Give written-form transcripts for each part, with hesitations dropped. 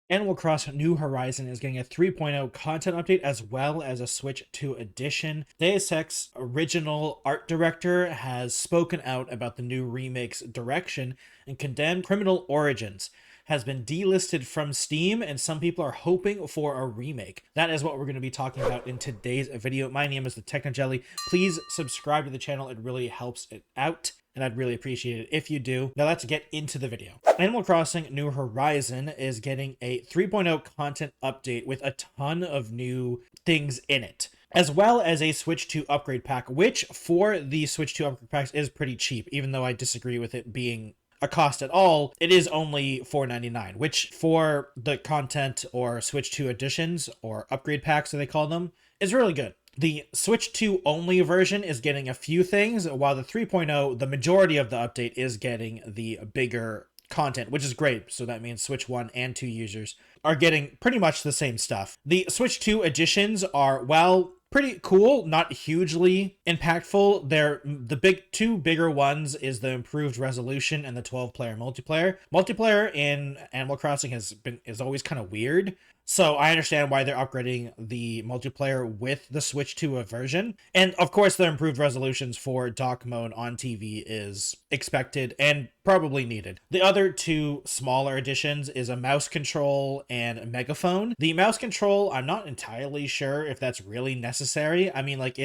Animal Crossing New Horizon is getting a 3.0 content update as well as a Switch 2 edition. Deus Ex original art director has spoken out about the new remake's direction and condemned Criminal Origins has been delisted from Steam, and some people are hoping for a remake. That is what we're going to be talking about in today's video. My name is the Technojelly. Please subscribe to the channel. It really helps it out, and I'd really appreciate it if you do. Now let's get into the video. Animal Crossing New Horizon is getting a 3.0 content update with a ton of new things in it, as well as a Switch 2 upgrade pack, which for the Switch 2 upgrade packs is pretty cheap, even though I disagree with it being a cost at all. It is only $4.99, which for the content or Switch 2 editions or upgrade packs, as they call them, is really good. The Switch 2 only version is getting a few things, while the 3.0, the majority of the update is getting the bigger content, which is great. So that means Switch 1 and 2 users are getting pretty much the same stuff. The Switch 2 editions are, well, pretty cool, not hugely impactful. They're the two bigger ones is the improved resolution and the 12-player multiplayer. Multiplayer in Animal Crossing is always kind of weird. So I understand why they're upgrading the multiplayer with the Switch 2 version. And of course, the improved resolutions for dock mode on TV is expected and probably needed. The other two smaller additions is a mouse control and a megaphone. The mouse control, I'm not entirely sure if that's really necessary. I mean, like,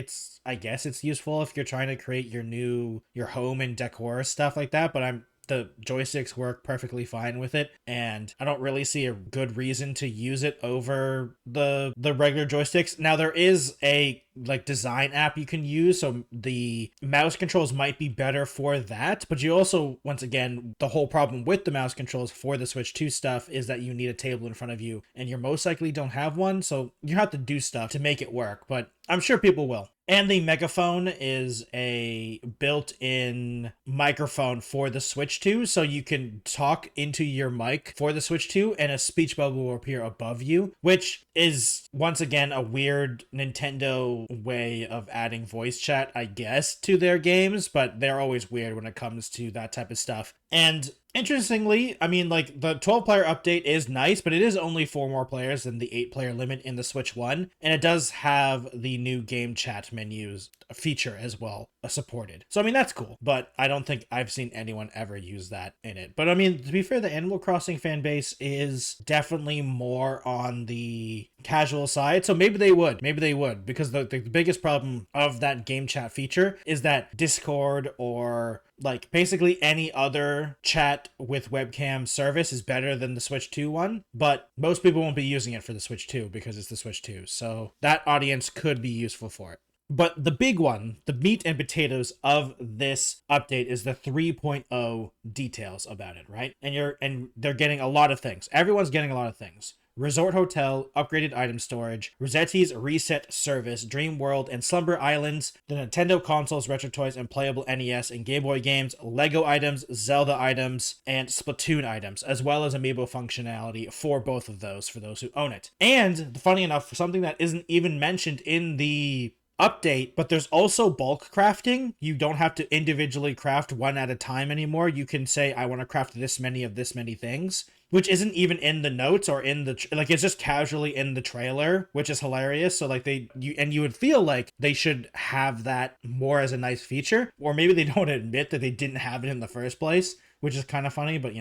I guess it's useful if you're trying to create your home and decor stuff like that, but the joysticks work perfectly fine with it, and I don't really see a good reason to use it over the regular joysticks. Now, there is a design app you can use, so the mouse controls might be better for that, but you also, once again, the whole problem with the mouse controls for the Switch 2 stuff is that you need a table in front of you, and you most likely don't have one, so you have to do stuff to make it work, but I'm sure people will. And the megaphone is a built-in microphone for the Switch 2, so you can talk into your mic for the Switch 2, and a speech bubble will appear above you, which is, once again, a weird Nintendo way of adding voice chat, I guess, to their games, but they're always weird when it comes to that type of stuff. And interestingly, I mean, like, the 12-player update is nice, but it is only 4 more players than the 8-player limit in the Switch 1, and it does have the new game chat menus feature as well supported. So, I mean, that's cool, but I don't think I've seen anyone ever use that in it. But, I mean, to be fair, the Animal Crossing fan base is definitely more on the casual side, so maybe they would, because the biggest problem of that game chat feature is that Discord or basically any other chat with webcam service is better than the Switch 2 one, but most people won't be using it for the Switch 2 because it's the Switch 2, so that audience could be useful for it. But the big one, the meat and potatoes of this update, is the 3.0 details about it, right? And they're getting a lot of things. Everyone's getting a lot of things. Resort Hotel, upgraded item storage, Rosetti's Reset Service, Dream World, and Slumber Islands, the Nintendo consoles, retro toys, and playable NES and Game Boy games, Lego items, Zelda items, and Splatoon items, as well as amiibo functionality for both of those for those who own it. And, funny enough, something that isn't even mentioned in the update, but there's also bulk crafting. You don't have to individually craft one at a time anymore. You can say, I want to craft this many of this many things, which isn't even in the notes or in the it's just casually in the trailer, which is hilarious. So you would feel like they should have that more as a nice feature, or maybe they don't admit that they didn't have it in the first place, which is kind of funny, but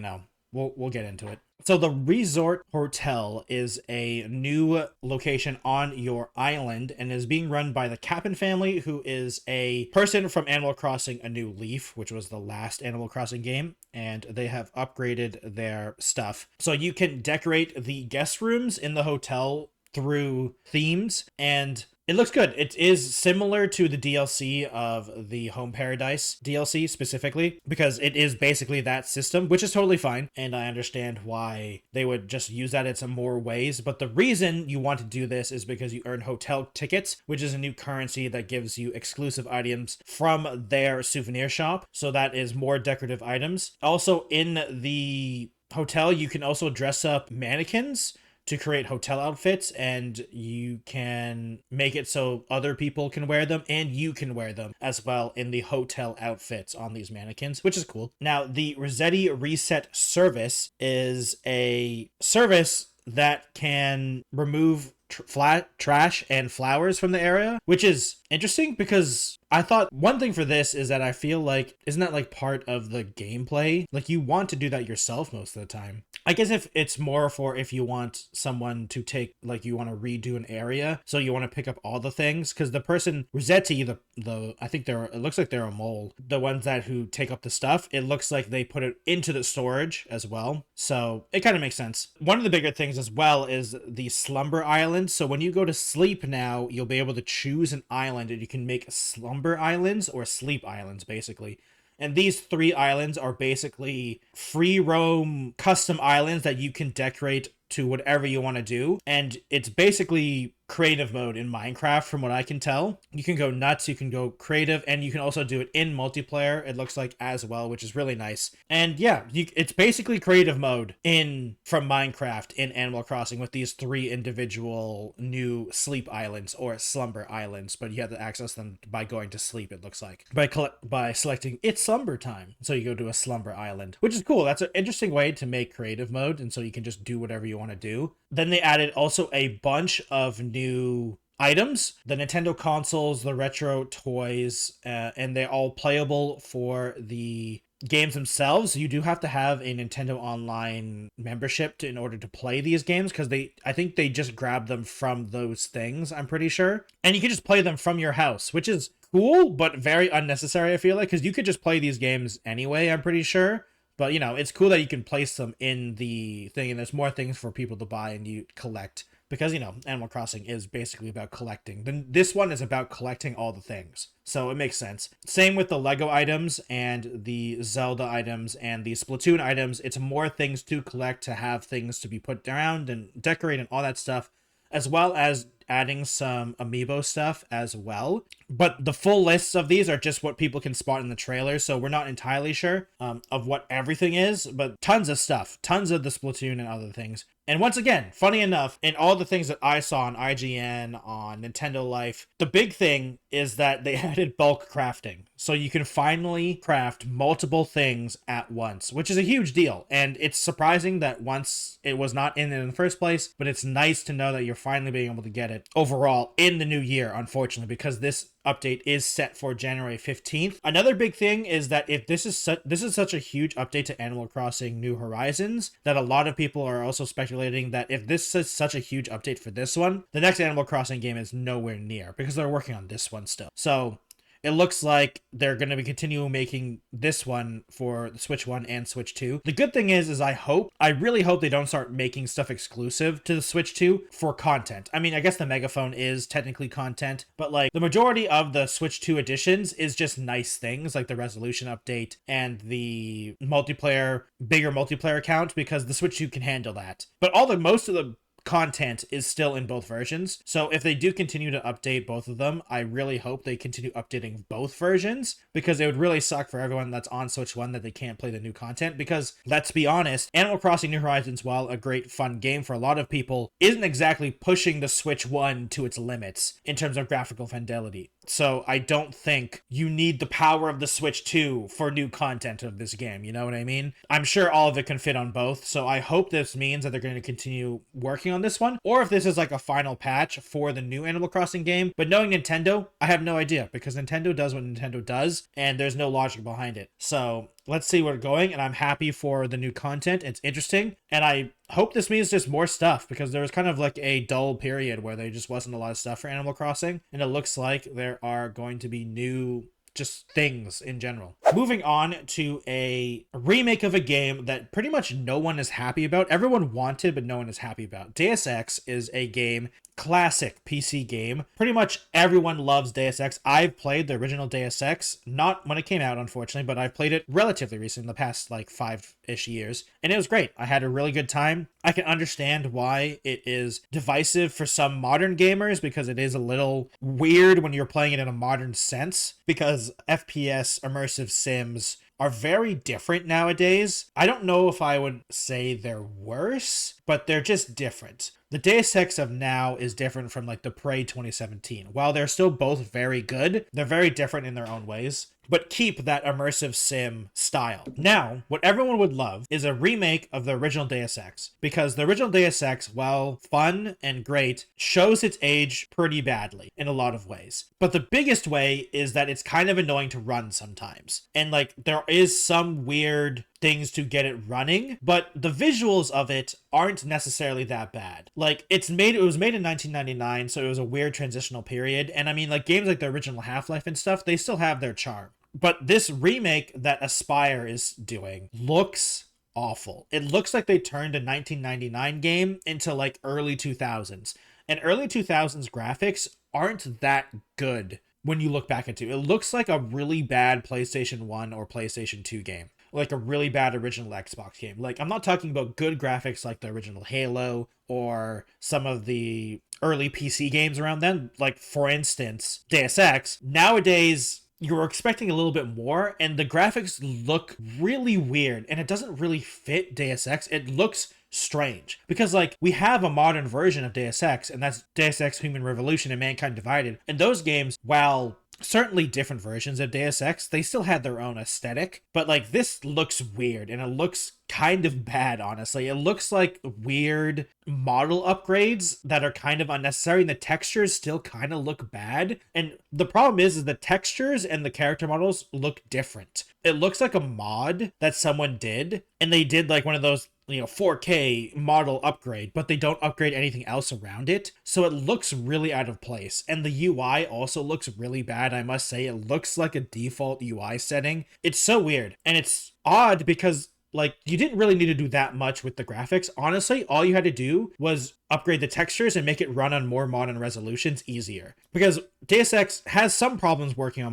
we'll get into it. So the Resort Hotel is a new location on your island and is being run by the Cap'n family, who is a person from Animal Crossing A New Leaf, which was the last Animal Crossing game, and they have upgraded their stuff. So you can decorate the guest rooms in the hotel through themes, and it looks good. It is similar to the DLC of the Home Paradise DLC specifically, because it is basically that system, which is totally fine. And I understand why they would just use that in some more ways. But the reason you want to do this is because you earn hotel tickets, which is a new currency that gives you exclusive items from their souvenir shop. So that is more decorative items. Also, in the hotel, you can also dress up mannequins to create hotel outfits, and you can make it so other people can wear them and you can wear them as well in the hotel outfits on these mannequins, which is cool. Now, the Rosetti Reset Service is a service that can remove flat trash and flowers from the area, which is interesting because I thought one thing for this is that I feel like, isn't that like part of the gameplay? Like you want to do that yourself most of the time. I guess if it's more for if you want someone to take, like you want to redo an area, so you want to pick up all the things, because the person Rossetti, the I think they're, it looks like they're a mole. The ones that who take up the stuff, it looks like they put it into the storage as well. So it kind of makes sense. One of the bigger things as well is the slumber island. So when you go to sleep now, you'll be able to choose an island and you can make slumber islands or sleep islands basically. And these 3 islands are basically free roam custom islands that you can decorate to whatever you want to do. And it's basically creative mode in Minecraft from what I can tell. You can go nuts, you can go creative, and you can also do it in multiplayer, it looks like, as well, which is really nice. And yeah, it's basically creative mode from Minecraft in Animal Crossing with these 3 individual new sleep islands or slumber islands, but you have to access them by going to sleep, it looks like, by selecting it's slumber time. So you go to a slumber island, which is cool. That's an interesting way to make creative mode, and so you can just do whatever you want to do. Then they added also a bunch of new items, the Nintendo consoles, the retro toys, and they're all playable for the games themselves. You do have to have a Nintendo Online membership in order to play these games, because I think they just grab them from those things, I'm pretty sure. And you can just play them from your house, which is cool, but very unnecessary, I feel like, because you could just play these games anyway, I'm pretty sure. But, you know, it's cool that you can place them in the thing, and there's more things for people to buy and you collect. Because, you know, Animal Crossing is basically about collecting. Then this one is about collecting all the things. So it makes sense. Same with the Lego items and the Zelda items and the Splatoon items. It's more things to collect, to have things to be put around and decorate and all that stuff, as well as adding some amiibo stuff as well. But the full lists of these are just what people can spot in the trailer, so we're not entirely sure of what everything is, but tons of stuff, tons of the Splatoon and other things. And once again, funny enough, in all the things that I saw on IGN, on Nintendo Life, the big thing is that they added bulk crafting. So you can finally craft multiple things at once, which is a huge deal. And it's surprising that once it was not in the first place, but it's nice to know that you're finally being able to get it overall in the new year, unfortunately, because this update is set for January 15th. Another big thing is that if this is such a huge update to Animal Crossing New Horizons, that a lot of people are also speculating that if this is such a huge update for this one, the next Animal Crossing game is nowhere near, because they're working on this one still. So it looks like they're going to be continuing making this one for the Switch 1 and Switch 2. The good thing is I really hope they don't start making stuff exclusive to the Switch 2 for content. I mean, I guess the Megaphone is technically content, but like the majority of the Switch 2 editions is just nice things, like the resolution update and the bigger multiplayer count, because the Switch 2 can handle that. But most of the content is still in both versions. So if they do continue to update both of them, I really hope they continue updating both versions, because it would really suck for everyone that's on Switch 1 that they can't play the new content, because let's be honest, Animal Crossing New Horizons, while a great fun game for a lot of people, isn't exactly pushing the Switch 1 to its limits in terms of graphical fidelity. So I don't think you need the power of the Switch 2 for new content of this game, you know what I mean? I'm sure all of it can fit on both, so I hope this means that they're going to continue working on this one, or if this is like a final patch for the new Animal Crossing game. But knowing Nintendo, I have no idea, because Nintendo does what Nintendo does, and there's no logic behind it. So let's see where it's going, and I'm happy for the new content. It's interesting, and I hope this means just more stuff, because there was kind of like a dull period where there just wasn't a lot of stuff for Animal Crossing, and it looks like there are going to be new just things in general. Moving on to a remake of a game that pretty much no one is happy about. Everyone wanted, but no one is happy about. Deus Ex is a game, classic PC game. Pretty much everyone loves Deus Ex. I've played the original Deus Ex, not when it came out, unfortunately, but I've played it relatively recently, in the past like 5-ish years, and it was great. I had a really good time. I can understand why it is divisive for some modern gamers, because it is a little weird when you're playing it in a modern sense, because FPS immersive sims are very different nowadays. I don't know if I would say they're worse, but they're just different. The Deus Ex of now is different from like the Prey 2017. While they're still both very good, they're very different in their own ways, but keep that immersive sim style. Now, what everyone would love is a remake of the original Deus Ex, because the original Deus Ex, while fun and great, shows its age pretty badly in a lot of ways. But the biggest way is that it's kind of annoying to run sometimes. And like there is some weird things to get it running, but the visuals of it aren't necessarily that bad. Like it was made in 1999, so it was a weird transitional period. And I mean, like games like the original Half-Life and stuff, they still have their charm. But this remake that Aspyr is doing looks awful. It looks like they turned a 1999 game into like early 2000s. And early 2000s graphics aren't that good when you look back into it. It looks like a really bad PlayStation 1 or PlayStation 2 game. Like a really bad original Xbox game. Like, I'm not talking about good graphics like the original Halo or some of the early PC games around then. Like, for instance, Deus Ex. Nowadays, you're expecting a little bit more, and the graphics look really weird, and it doesn't really fit Deus Ex. It looks strange because like we have a modern version of Deus Ex, and that's Deus Ex Human Revolution and Mankind Divided, and those games, while certainly different versions of Deus Ex, they still had their own aesthetic, but like this looks weird and it looks kind of bad, honestly. It looks like weird model upgrades that are kind of unnecessary, and the textures still kind of look bad. And the problem is the textures and the character models look different. It looks like a mod that someone did, and they did like one of those 4K model upgrade, but they don't upgrade anything else around it. So it looks really out of place. And the UI also looks really bad, I must say. It looks like a default UI setting. It's so weird. And it's odd because like you didn't really need to do that much with the graphics. Honestly, all you had to do was upgrade the textures and make it run on more modern resolutions easier. Because Deus Ex has some problems working on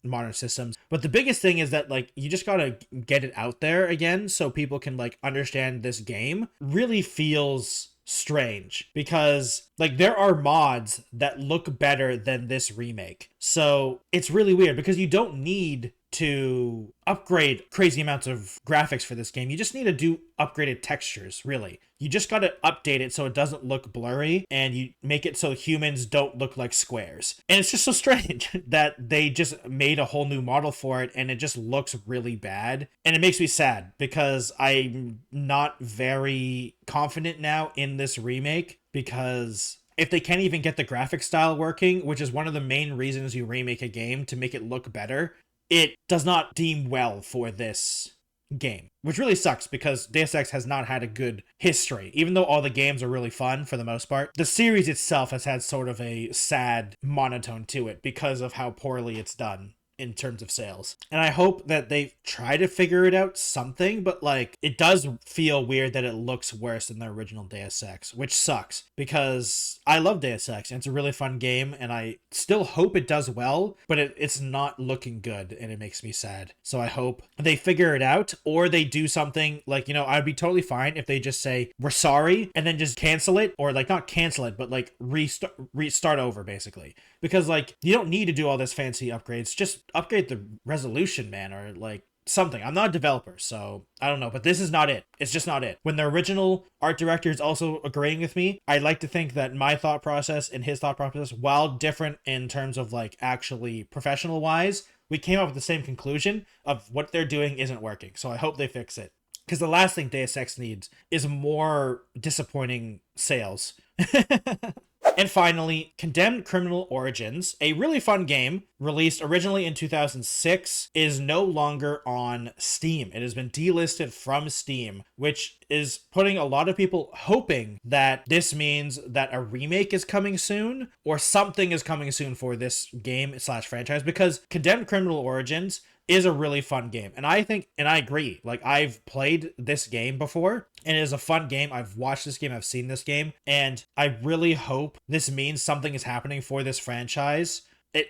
modern systems, but the biggest thing is that like you just gotta get it out there again so people can like understand this game. Really feels strange because like there are mods that look better than this remake, so it's really weird because you don't need to upgrade crazy amounts of graphics for this game. You just need to do upgraded textures, really. You just got to update it so it doesn't look blurry, and you make it so humans don't look like squares. And it's just so strange that they just made a whole new model for it, and it just looks really bad. And it makes me sad because I'm not very confident now in this remake, because if they can't even get the graphic style working, which is one of the main reasons you remake a game, to make it look better, it does not deem well for this game, which really sucks because Deus Ex has not had a good history. Even though all the games are really fun for the most part, the series itself has had sort of a sad monotone to it because of how poorly it's done in terms of sales. And I hope that they try to figure it out something, but like it does feel weird that it looks worse than the original Deus Ex, which sucks because I love Deus Ex and it's a really fun game, and I still hope it does well, but it's not looking good and it makes me sad. So I hope they figure it out, or they do something like, I'd be totally fine if they just say we're sorry and then just cancel it, or like not cancel it but like restart over basically, because like you don't need to do all this fancy upgrades. Just upgrade the resolution, man, or like something. I'm not a developer, so I don't know, but this is not it. It's just not it. When the original art director is also agreeing with me, I like to think that my thought process and his thought process, while different in terms of like actually professional wise, we came up with the same conclusion of what they're doing isn't working. So I hope they fix it, because the last thing Deus Ex needs is more disappointing sales. And finally, Condemned Criminal Origins, a really fun game released originally in 2006, is no longer on Steam. It has been delisted from Steam, which is putting a lot of people hoping that this means that a remake is coming soon or something is coming soon for this game slash franchise, because Condemned Criminal Origins is a really fun game. And I think, and I agree, like I've played this game before and it is a fun game. I've watched this game, I've seen this game, and I really hope this means something is happening for this franchise.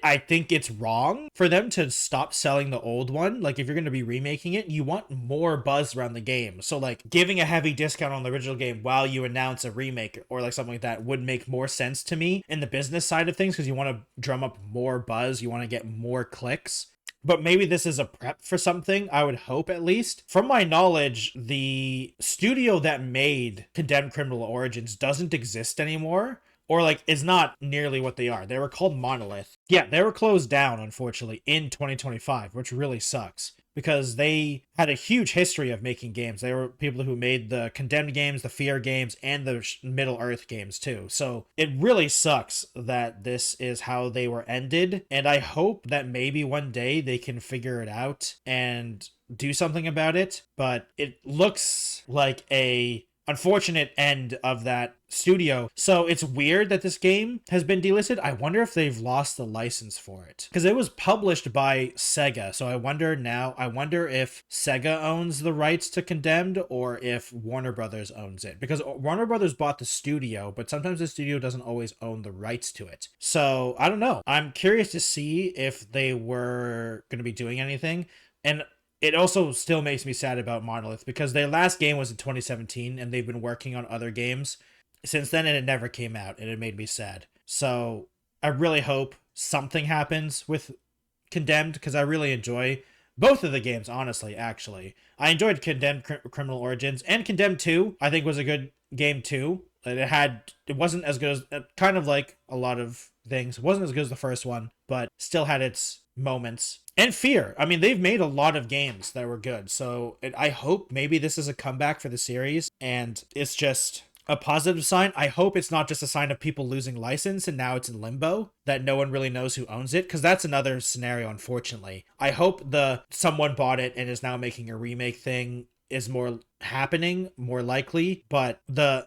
I think it's wrong for them to stop selling the old one. Like if you're going to be remaking it, you want more buzz around the game. So like giving a heavy discount on the original game while you announce a remake or like something like that would make more sense to me in the business side of things, because you want to drum up more buzz, you want to get more clicks. but maybe this is a prep for something, I would hope at least. From my knowledge, the studio that made Condemned Criminal Origins doesn't exist anymore, or like is not nearly what they are. They were called Monolith. Yeah, they were closed down, unfortunately, in 2025, which really sucks because they had a huge history of making games. They were people who made the Condemned games, the Fear games, and the Middle Earth games too. So it really sucks that this is how they were ended. And I hope that maybe one day they can figure it out and do something about it. But it looks like a unfortunate end of that studio. So it's weird that this game has been delisted. I wonder if they've lost the license for it because it was published by Sega. So I wonder if Sega owns the rights to Condemned or if Warner Brothers owns it, because Warner Brothers bought the studio, but sometimes the studio doesn't always own the rights to it. So I don't know. I'm curious to see if they were going to be doing anything. And it also still makes me sad about Monolith because their last game was in 2017 and they've been working on other games since then and it never came out, and it made me sad. So I really hope something happens with Condemned because I really enjoy both of the games, honestly, actually. I enjoyed Condemned Criminal Origins, and Condemned 2 I think was a good game too. It wasn't as good as, kind of like a lot of things, it wasn't as good as the first one, but still had its moments. And Fear, I mean, they've made a lot of games that were good, so I hope maybe this is a comeback for the series and it's just a positive sign. I hope it's not just a sign of people losing license and now it's in limbo, that no one really knows who owns it, because that's another scenario, unfortunately. I hope someone bought it and is now making a remake thing is more happening, more likely, but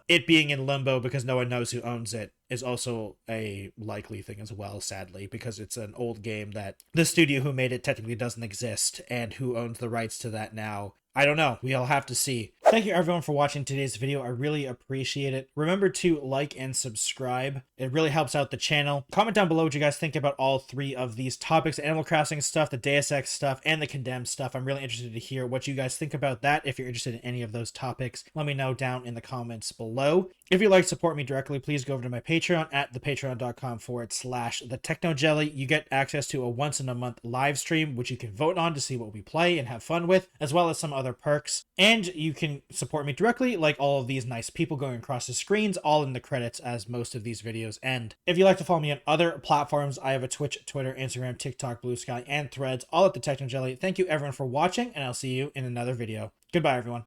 it being in limbo because no one knows who owns it is also a likely thing as well, sadly, because it's an old game that the studio who made it technically doesn't exist, and who owns the rights to that now, I don't know. We'll have to see. Thank you everyone for watching today's video. I really appreciate it. Remember to like and subscribe. It really helps out the channel. Comment down below what you guys think about all three of these topics: the Animal Crossing stuff, the Deus Ex stuff, and the Condemned stuff. I'm really interested to hear what you guys think about that. If you're interested in any of those topics, let me know down in the comments below. If you'd like to support me directly, please go over to my Patreon at thepatreon.com/thetechnojelly. You get access to a once in a month live stream, which you can vote on to see what we play and have fun with, as well as some other perks. And you can support me directly, like all of these nice people going across the screens, all in the credits as most of these videos end. If you'd like to follow me on other platforms, I have a Twitch, Twitter, Instagram, TikTok, Blue Sky, and Threads, all at the Technojelly. Thank you everyone for watching, and I'll see you in another video. Goodbye, everyone.